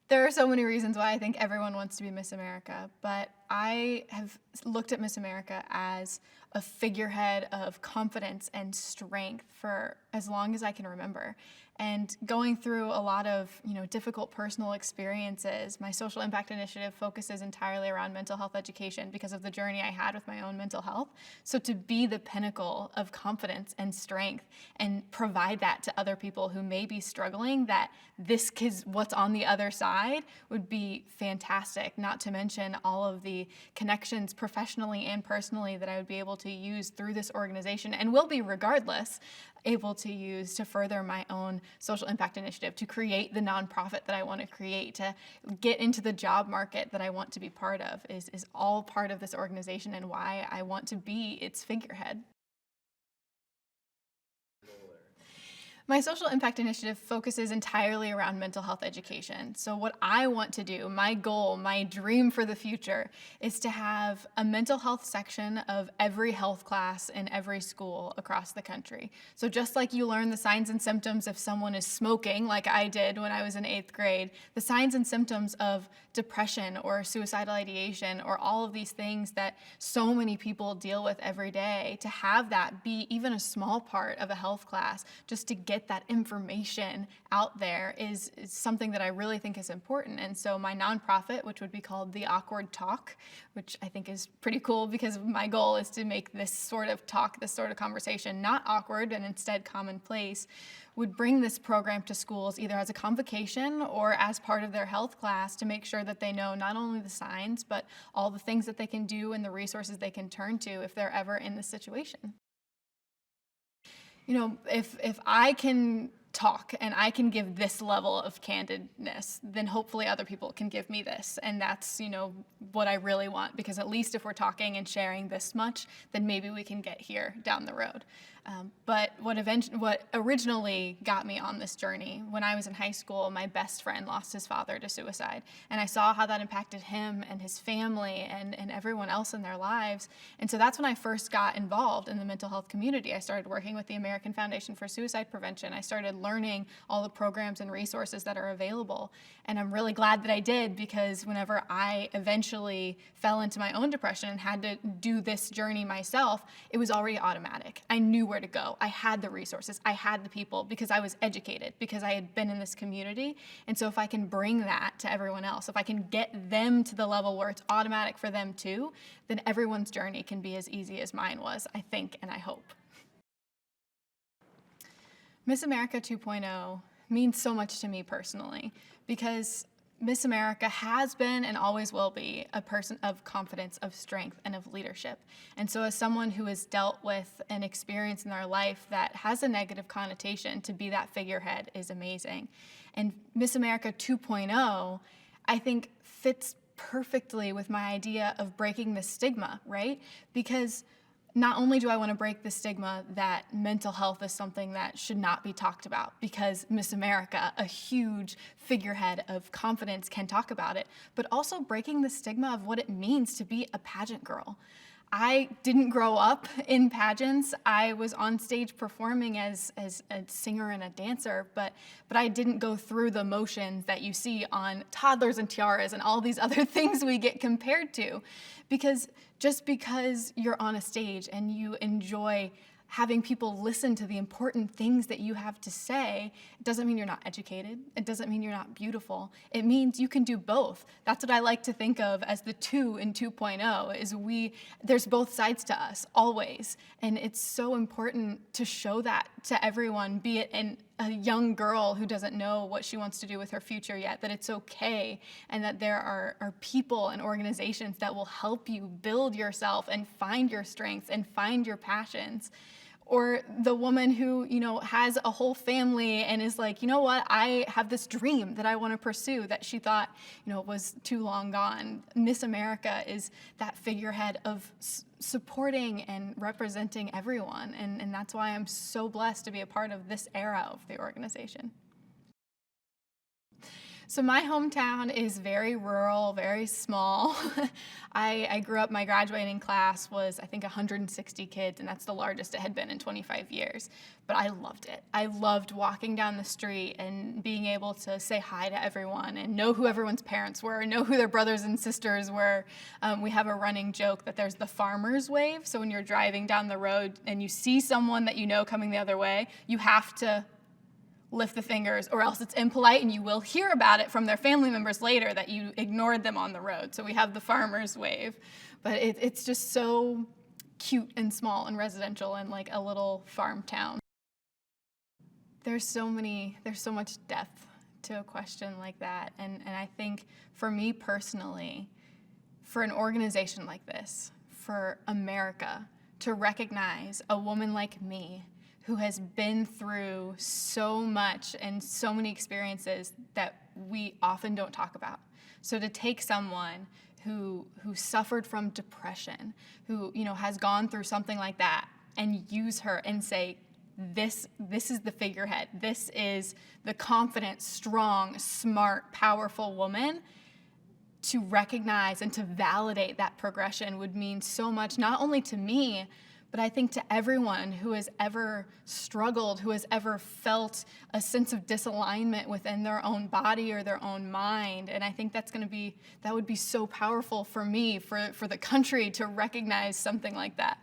There are so many reasons why I think everyone wants to be Miss America, but I have looked at Miss America as a figurehead of confidence and strength for as long as I can remember. And going through a lot of, difficult personal experiences, my social impact initiative focuses entirely around mental health education because of the journey I had with my own mental health. So to be the pinnacle of confidence and strength and provide that to other people who may be struggling, that this is what's on the other side, would be fantastic. Not to mention all of the connections professionally and personally that I would be able to use through this organization, and will be regardless, able to use to further my own social impact initiative, to create the nonprofit that I want to create, to get into the job market that I want to be part of, is all part of this organization and why I want to be its figurehead. My social impact initiative focuses entirely around mental health education. So what I want to do, my goal, my dream for the future, is to have a mental health section of every health class in every school across the country. So just like you learn the signs and symptoms if someone is smoking, like I did when I was in 8th grade, the signs and symptoms of depression or suicidal ideation or all of these things that so many people deal with every day, to have that be even a small part of a health class, just to get that information out there is something that I really think is important. And so my nonprofit, which would be called The Awkward Talk, which I think is pretty cool because my goal is to make this sort of talk, this sort of conversation, not awkward and instead commonplace, would bring this program to schools either as a convocation or as part of their health class to make sure that they know not only the signs, but all the things that they can do and the resources they can turn to if they're ever in this situation. If I can talk and I can give this level of candidness, then hopefully other people can give me this. And that's, what I really want, because at least if we're talking and sharing this much, then maybe we can get here down the road. But what originally got me on this journey, when I was in high school, my best friend lost his father to suicide. And I saw how that impacted him and his family and everyone else in their lives. And so that's when I first got involved in the mental health community. I started working with the American Foundation for Suicide Prevention. I started learning all the programs and resources that are available. And I'm really glad that I did, because whenever I eventually fell into my own depression and had to do this journey myself, it was already automatic. I knew where to go. I had the resources. I had the people, because I was educated, because I had been in this community. And so if I can bring that to everyone else, if I can get them to the level where it's automatic for them too, then everyone's journey can be as easy as mine was, I think, and I hope. Miss America 2.0 means so much to me personally, because Miss America has been and always will be a person of confidence, of strength, and of leadership. And so as someone who has dealt with an experience in their life that has a negative connotation, to be that figurehead is amazing. And Miss America 2.0, I think, fits perfectly with my idea of breaking the stigma, right? Because not only do I want to break the stigma that mental health is something that should not be talked about, because Miss America, a huge figurehead of confidence, can talk about it, but also breaking the stigma of what it means to be a pageant girl. I didn't grow up in pageants. I was on stage performing as a singer and a dancer, but I didn't go through the motions that you see on Toddlers and Tiaras and all these other things we get compared to. Because just because you're on a stage and you enjoy having people listen to the important things that you have to say, it doesn't mean you're not educated. It doesn't mean you're not beautiful. It means you can do both. That's what I like to think of as the 2 in 2.0, is there's both sides to us, always. And it's so important to show that to everyone, be it a young girl who doesn't know what she wants to do with her future yet, that it's okay, and that there are people and organizations that will help you build yourself and find your strengths and find your passions. Or the woman who, has a whole family and is like, what, I have this dream that I want to pursue that she thought, was too long gone. Miss America is that figurehead of supporting and representing everyone. And that's why I'm so blessed to be a part of this era of the organization. So my hometown is very rural, very small. I grew up, my graduating class was, I think, 160 kids, and that's the largest it had been in 25 years. But I loved it. I loved walking down the street and being able to say hi to everyone and know who everyone's parents were, and know who their brothers and sisters were. We have a running joke that there's the farmer's wave. So when you're driving down the road and you see someone that you know coming the other way, you have to lift the fingers, or else it's impolite and you will hear about it from their family members later that you ignored them on the road. So we have the farmer's wave. But it's just so cute and small and residential and like a little farm town. There's so much depth to a question like that. And I think for me personally, for an organization like this, for America to recognize a woman like me who has been through so much and so many experiences that we often don't talk about. So to take someone who suffered from depression, who has gone through something like that, and use her and say, this is the figurehead. This is the confident, strong, smart, powerful woman. To recognize and to validate that progression would mean so much, not only to me, but I think to everyone who has ever struggled, who has ever felt a sense of disalignment within their own body or their own mind. And I think that would be so powerful for me, for the country to recognize something like that.